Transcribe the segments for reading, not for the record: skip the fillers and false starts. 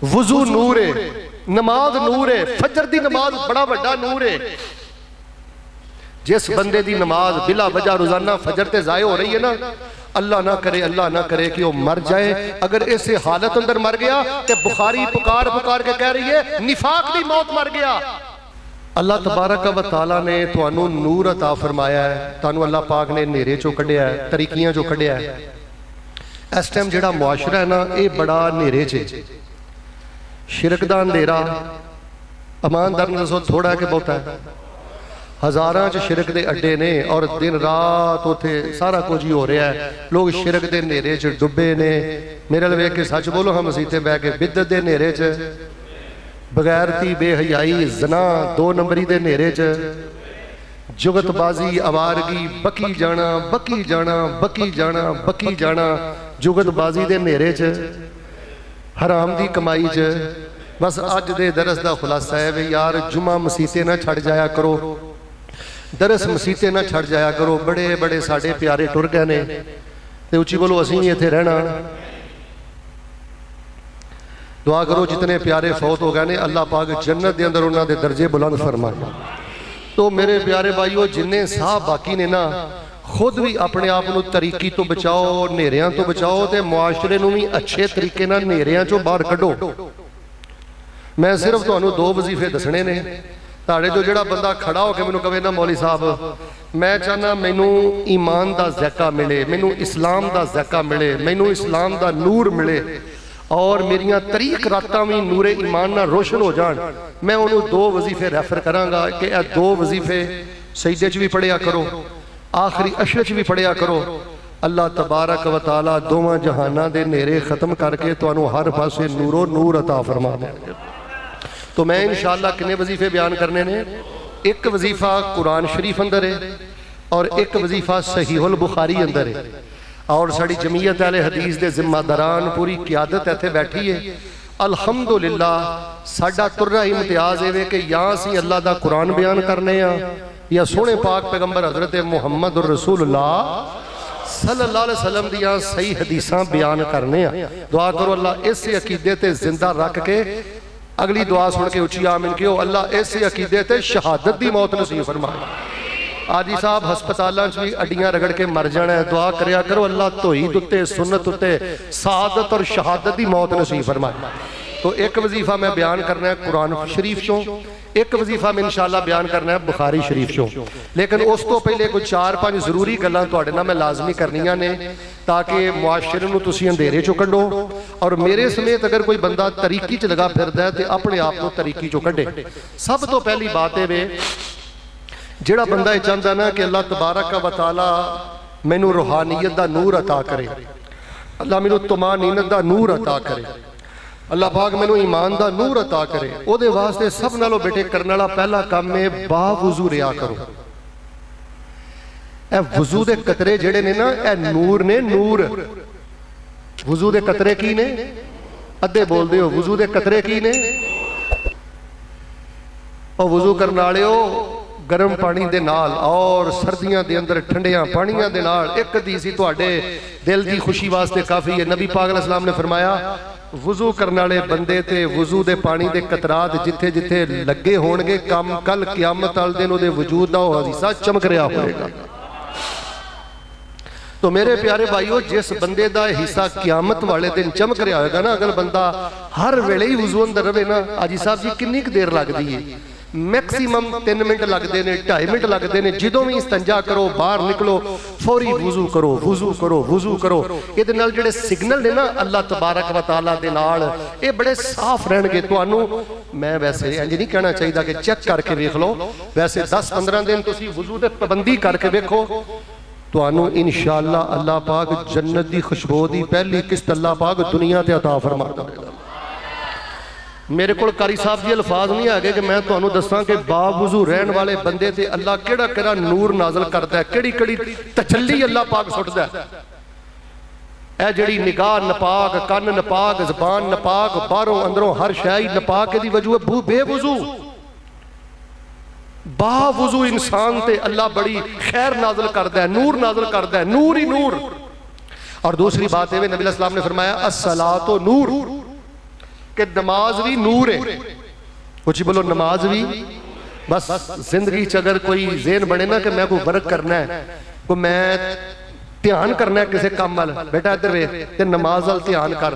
वजू नूर है, नमाज नूर है, फजर दी नमाज बड़ा वड्डा नूर है। जिस बंदे दी नमाज बिला वजह रोजाना फजर ते जाए हो रही है ना, अल्लाह ना करे कि वो मर जाए। अगर ऐसे हालत अंदर मर गया तो बुखारी पुकार पुकार के कह रही है निफाक दी मौत मर गया। अल्लाह तबारक व तआला ने तुहानू नूर अता फरमाया है, तुहानू अल्लाह पाक ने नेरे चो कढ़िया है, तरीकियां चो कढ़िया है। इस टाइम जिहड़ा मुआशरा है ना, ये बड़ा नेरे च, शिरक दा अंधेरा। ईमानदार ने दसो थोड़ा है कि बहुत है? हज़ारां च शिरक दे अड्डे ने और दिन रात उत्थे सारा कुछ ही हो रहा है। लोग शिरक दे नेरे च डुबे ने। मेरे अल वेख के सच बोलो, हम मसीते बह के बिदत दे नेरे च, बगैरती बेहयाई जना दो नंबरी दे नेरे च, जुगतबाजी आवारगी बकी जाना बकी जाना बकी जाना बकी जाना, जुगतबाजी दे नेरे च, हराम दी कमाई च। बस अज दे दरस दा खुलासा है भी यार जुमा मसीते ना छड़ जाया करो, दरस मसीते ना छड़ जाया करो। बड़े बड़े साडे प्यारे टुर गए ने ते उची बोलो असीं नहीं इत्थे रहना। दुआ करो जितने प्यारे फौत हो गए ने अल्लाह पाक जन्नत दे अंदर उन्हां दे दर्जे बुलंद फरमाए। तो मेरे प्यारे भाईओ जिन्ने साह बाकी ने ना, खुद भी अपने आप को तरीकी तो बचाओ, नेरियां तो बचाओ, तो मुआशरे नूं भी अच्छे तरीके नाल नेरियां चों बाहर कढो। मैं सिर्फ तुहानूं दो वजीफे दसने ने। ताड़े जो जिहड़ा बंदा खड़ा होकर मैनूं कहे ना मौली साहब मैं चाहना मैनू ईमान का ज़ैका मिले, मैनू इस्लाम का ज़ैका मिले, मैनू इस्लाम का नूर मिले और मेरिया तरीक रातां भी नूरे ईमान नाल रोशन हो जान, मैं उन्होंने दो वजीफे रैफर करांगा कि यह दो वजीफे सजदे च भी पढ़िया करो, आखिरी अशर च भी पढ़िया करो। अल्लाह तबारक व तआला दोवां जहानां दे नेरे खत्म करके तुहानूं हर पासे नूरो नूर अता फरमा देंगे। तो मैं इंशाअल्लाह कितने वजीफे बयान करने ने? एक वजीफा कुरान शरीफ अंदर है और एक वजीफा सहीहुल बुखारी अंदर है। और साड़ी जमीयत अहले हदीस के जिम्मेदारान पूरी क्यादत इत्थे बैठी है। अल्हम्दुलिल्लाह साडा तुर्रा इम्तियाज है कि या असीं अल्लाह दा कुरान बयान करने या सोहने पाक पैगंबर हजरत मुहम्मद रसूलुल्लाह सल्लल्लाहु अलैहि वसल्लम दियां सही हदीसां बयान करने। दुआ करो अल्लाह इस अकीदे ते जिंदा रख के अगली दुआ सुन के उची आमीन कहो, अल्लाह इस अकीदे ते शहादत दी मौत नसीब फरमाए। आजी साहब हस्पतालों भी अड्डियां रगड़ के मर जाना है, दुआ करया करो अल्लाह तौहीद उत्ते सुन्नत उत्ते सआदत और शहादत दी मौत नसीब फरमाए। तो एक वजीफा मैं बयान करना है कुरान शरीफ चों, एक वजीफा मैं इंशाअल्लाह बयान करना है बुखारी शरीफ चों। लेकिन उस तो पहले कोई 4-5 जरूरी गल्लां तुहाडे नाल मैं लाजमी करनियां ने ताकि मुआशरे नूं तुसीं अंधेरे चों कढो और मेरे समेत अगर कोई बंदा तरीकी च लगा फिरदा है तो अपने आप को तरीकी चों कढे। सब तो पहली बात है वे जिहड़ा बंदा ये चाहता ना कि अल्लाह तबारक व तआला मैनू रूहानियत दा नूर अता करे, अल्लाह मैनू तुमानीनत दा नूर अता करे, अल्लाह पाक मैनू ईमान दा नूर अता करे, उहदे वास्ते सब नालों बेटे करने वाला पहला काम है बावुजू रिया करो। ए वजू दे कतरे जेड़े ने ना ए नूर ने, नूर। वजू दे कतरे की ने? अद्धे बोलते हो वजू दे कतरे की ने? और वजू करने वाले गर्म पानी दे नाल और सर्दियां दे अंदर ठंडिया पानियां दे नाल। एक हदीस तुहाडे दिल की खुशी वास्ते काफ़ी है। नबी पाक अलैहि सलाम ने फरमाया वजू करने वाले बंदे ते वजू दे पानी दे कतरात जिथे जिथे लगे होणगे कम कल क़यामत वाले दिन उहदे वजूद दा ओह हिस्सा चमक रहा होगा। तो मेरे प्यारे भाईओ जिस बंदे का हिस्सा क़यामत वाले दिन चमक रहा होगा ना, अगर बंदा हर वेले ही वजू अंदर रहे ना, आजी साहब जी कितनी देर लगती है? मैक्सीमम 3 मिनट लगते हैं, 2.5 मिनट लगते हैं। जो भी इस्तंजा करो बाहर निकलो फौरी वजू करो, वजू करो, वजू करो। ये जेडे सिग्नल ने ना अल्लाह तबारक व तआला दे नाल ये बड़े साफ रहणगे। तुहानू मैं वैसे इंज नहीं कहना चाहिए कि चेक करके वेख लो, वैसे 10-15 दिन तुसीं वजू दे पाबंदी करके वेखो, तुहानू इंशाअल्लाह अल्लाह पाक जन्नत दी खुशबू दी पहली किस्त अल्लाह पाक दुनिया ते अता फरमा देगा। मेरे को कारी साहब जी अल्फाज नहीं है कि मैं तुहानू दसां कि बावजू रहन वाले बंदे ते अल्लाह केड़ा केड़ा नूर नाजल करता है, केड़ी केड़ी तचल्ली अल्लाह पाक सुटदा है। ए जिहड़ी निगाह नपाक, कन नपाक, जबान नपाक, बाहरों अंदरों हर शय नपाक दी वजू है बेवजू। बावजू इंसान ते अल्लाह बड़ी खैर नाजल करता है, नूर नाजल करता है, नूर ही नूर। और दूसरी बात है नबी अलैहि सलाम ने फरमाया अस्सलातो नूर, कि नमाज भी नूर है। कुछ बोलो नमाज भी। बस जिंदगी च अगर कोई ज़हन बने ना कि मैं कोई वर्क करना है, को मैं ध्यान करना है किसी काम वाल, बेटा इधर वे ते नमाज वाल ध्यान कर।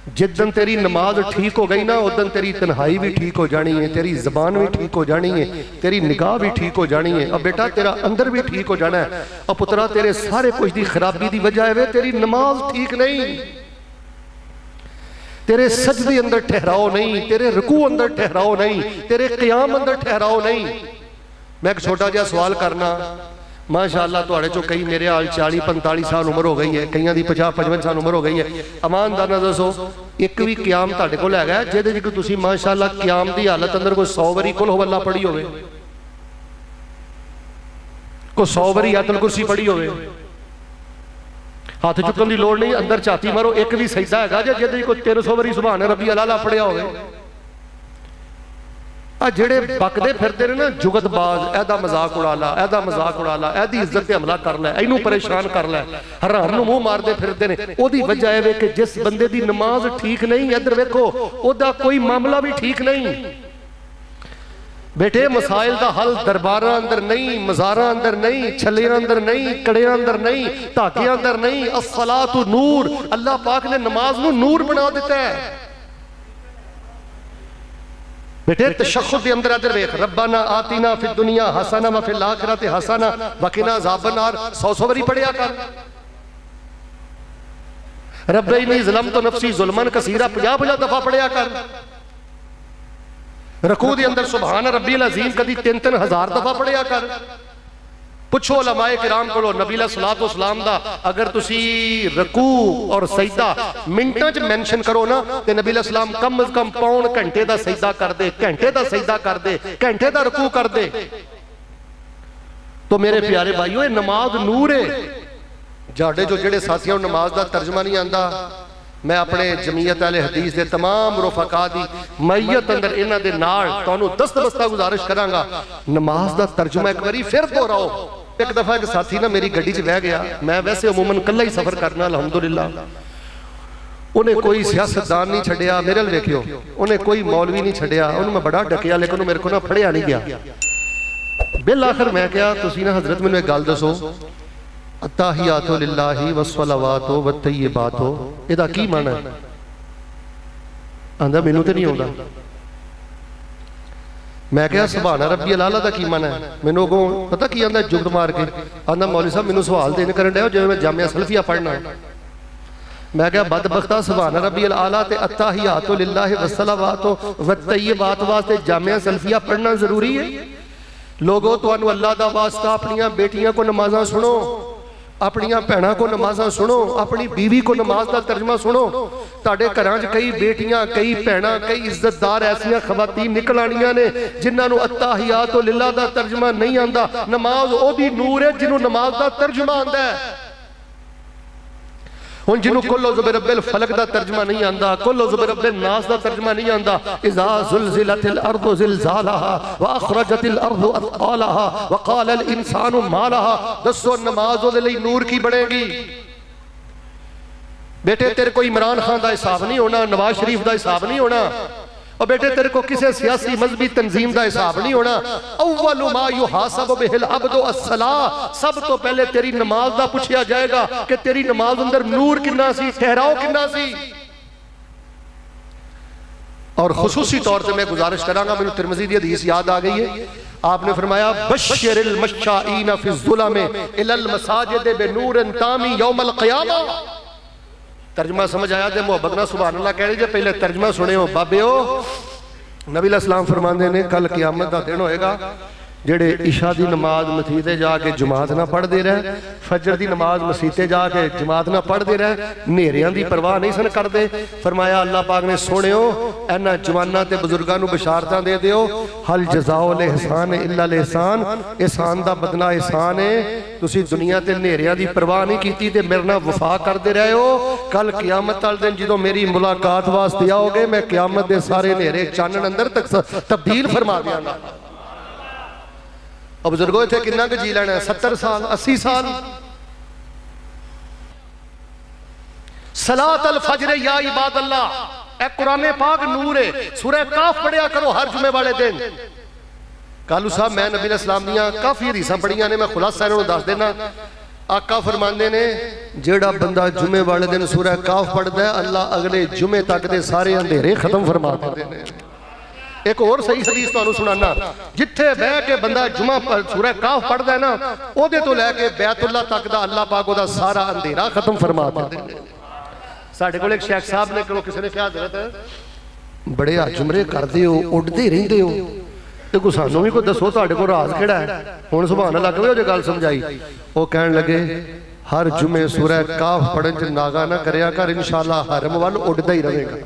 जिदन तेरी नमाज ठीक हो गई ना उदन तेरी तन्हाई भी ठीक हो जानी है, तेरी जबान भी ठीक हो जानी है, तेरी निगाह भी ठीक हो जानी है। अब बेटा तेरा अंदर भी ठीक हो जाना है। अब पुत्रा तेरे सारे कुछ की खराबी की वजह है तेरी नमाज ठीक नहीं, तेरे सजदे अंदर ठहराओ नहीं, तेरे रुकू अंदर ठहराओ नहीं, तेरे क़याम अंदर ठहराओ नहीं। मैं एक छोटा जिहा सवाल करना, माशाअल्लाह तुहाडे चो कई मेरे हाल 40-45 साल उम्र हो गई है, कईयां दी 50-55 साल उम्र हो गई है। अमानदार नाल दसो एक भी क़याम तुहाडे कोल हैगा जिहदे च तुसीं माशाअल्लाह क़याम दी हालत अंदर कोई 100 वारी कुल हुवल्लाह पढ़ी होवे, कोई 100 वारी आयतुल कुर्सी पढ़ी होवे? हाथ चुकन की लोड़ नहीं, अंदर झाती मारो एक भी सजदा हैगा जिहदे कोई 300 वारी सुभान रब्बी अला पढ़िया होवे? आ जेड़े बकदे फिरदे ने ना जुगतबाज, एदा मजाक उड़ा ला, एदा मजाक उड़ा ला, एदी इज्जत ते हमला कर लै, इनू परेशान कर लै, हराम नू मुंह मारदे फिरदे ने। ओदी वजह है कि जिस बंदे दी नमाज ठीक नहीं, इधर वेखो ओदा कोई मामला भी ठीक नहीं। बेटे मसाइल का हल दरबार अंदर नहीं, मज़ारा अंदर नहीं, छलियां अंदर नहीं, कड़ियां अंदर नहीं, धागियां अंदर नहीं। अस्सलातु नूर, अल्लाह पाक ने नमाज नू नूर बना दिता है। बेटे तशक्कुद के अंदर अदर वेख, रब्बाना आतिना फिद दुनिया हसना व फिल आखिरति हसना वकिना अज़ाबन नार 100 बारी पढ़िया कर। रब्बनी ज़लमतु नफ्सी ज़ुल्मन कसीरा 50 दफा पढ़िया कर। रकू के अंदर सुभान रब्बिल अज़ीम कदी 3-3 हज़ार दफा पढ़िया कर। पुछो उलमाए किराम को, नबी सलातो सलाम दा अगर तुसी रकू और सजदा मिनटां च मेंशन करो ना ते नबी सलाम कम अज कम पौन घंटे का सजदा कर दे, घंटे का सजदा कर दे, घंटे का रकू कर दे। तो मेरे प्यारे भाईओ नमाज नूर है। जाडे जो जेड़े साथियों नमाज का तर्जमा नहीं आता, मैं अपने जमीयत अहले हदीस के तमाम रुफका दी मैयत अंदर इन्हां दे नाल तुहानू दस्तबस्ता गुजारिश करांगा, नमाज का तर्जुमा एक बारी फिर दोहराओ। एक दफा एक साथी ना मेरी गड्डी च बह गया, मैं वैसे अमूमन कल्ला ही सफर करना अलहमदुलिल्लाह, उन्हें कोई सियासतदान नहीं छड़िया, मेरे अल वेखियो उन्हें कोई मौलवी नहीं छड़िया, उन्हें मैं बड़ा डकिया लेकिन मेरे को ना फड़िया नहीं गया। बिल आखिर मैं क्या तुसी ना हजरत मैनू एक गल दसो, अत्ताहियातु लिल्लाहि वस्सलावातु वत्तय्यिबातु इहदा की माना है? आंदा मैनू तो नहीं आउंदा। मैं क्या सुभान रब्बी अला का की माना है? मैनू अगों पता की आंदा जुगत मार के आंदा मौलवी साहब मैनू सवाल देने करन डे जिवें मैं जामिया सल्फिया पढ़ना। मैं क्या बदबख्ता सुभान रब्बी अला ते अत्ताहियातु लिल्लाहि वस्सलावातु वत्तय्यिबात वास्ते जामिया सल्फिया पढ़ना जरूरी है? लोगों तुहानू अल्लाह दा वास्ता अपनी बेटियां को नमाज़ां सुनो, अपनी भैनों को नमाज़ां सुनो, अपनी बीवी को नमाज का तर्जमा सुनो। तुहाडे घरां च कई बेटियां, कई भैनां, कई इज्जतदार ऐसियां खवातीन निकल आनियां ने जिन्हां अत्ताहियातु लिल्लाह दा तर्जमा नहीं आंदा। नमाज ओदी नूर है जिन्हों नमाज का तर्जमा आंदा है। हुण जिन्हों कुल औज़ु बिरब्बिल फलक का तर्जमा नहीं आंदा, कुल औज़ु बिरब्बिन नास का तर्जमा नहीं आंदा, इज़ा ज़ुलज़िलतिल अर्दु ज़िलज़ालहा व अख़रजतिल अर्दु अथक़ालहा व क़ालल इंसानु मा लहा। दसो नमाज ओदे लई नूर की बनेगी? बेटे तेरे को इमरान खान का हिसाब नहीं होना, नवाज शरीफ का हिसाब नहीं होना, और बेटे तेरे को किसी सियासी मजहबी तंजीम का हिसाब नहीं होना। अव्वलु मा युहासबु बिहिल अब्दु अस्सलाह, सब तो पहले तेरी नमाज का पूछा जाएगा कि तेरी नमाज अंदर नूर कितना सी, ठहराओ कितना सी। और खुसूसी तौर से मैं गुजारिश करांगा, मैंने तिरमिज़ी दी हदीस याद आ गई है। आपने फरमाया बश्शिरिल मश्शाईन फिज़्ज़ुलम इलल मसाजिद बिनूरिन तामी यौमल क़ियामा। तर्जमा समझ आया तो मुहब्बत ना सुभान अल्लाह कह रही जे, पहले तर्जमा सुने हो बाबे हो। नबी अलैहिस्सलाम फरमाते ने कल क़यामत का दिन होएगा जेड़े इशा की नमाज मसीते जाके जमात ना पढ़ते रहे, फजर की नमाज मसीते जाके जमात ना पढ़ते रहे, नेरियां की परवाह नहीं सन करते। फरमाया अल्लाह पाक ने सुनियो इन्हां जवानां ते बुजुर्गां नूं बशारतां दे दिओ, हल जज़ाउल एहसान इल्ला एहसान, एहसान दा बदला एहसान है। तुसी दुनिया ते नेरियां की परवाह नहीं कीती ते मेरे नाल वफा करते रहे हो, कल क़यामत वाले दिन जदों मेरी मुलाकात वास्ते आओगे मैं क़यामत दे सारे नेरे चानण अंदर तक तब्दील फरमा दियांगा। और बुजुर्गो इत्थे किन्ना क जी लेना है? 70 साल 80 साल। सलात अल फजर या इबाद अल्लाह, कुरान पाक नूर है। सूरह काफ पढ़िया करो हर जुमे वाले दिन। कालू साहब मैं नबी इस्लाम दियां काफ़ी हदीसां पढ़ियां ने, मैं खुलासा इन्होंने दस देना। आका फरमाते ने जेड़ा बंदा जुमे वाले दिन सूरह काफ पढ़ता है अल्लाह अगले जुमे तक दे सारे अंधेरे खत्म फरमा देते हैं। एक और सही हदीस तुहानू सुनाना, जिथे बह के बंदा जुमा सूरह काफ पढ़ता है ना, ओदे तो लैके बैतुल्ला तक दा अल्लाह पाक ओदा सारा अंधेरा खत्म फरमा देते हैं। साडे कोल एक शेख साहब ने किसी ने कहा हज़रत बड़े जुमरे करते हो, उड़ते रहते हो, तो कोई सानू भी कोई दसो तुहाडे कोल राज किहड़ा है। हुण सुभान अल्लाह कहो जो गल समझाई। वो कहन लगे हर जुमे सूरह काफ पढ़न च नागा ना करया कर, इंशाअल्लाह हरम वल उड़दा ही रहेगा।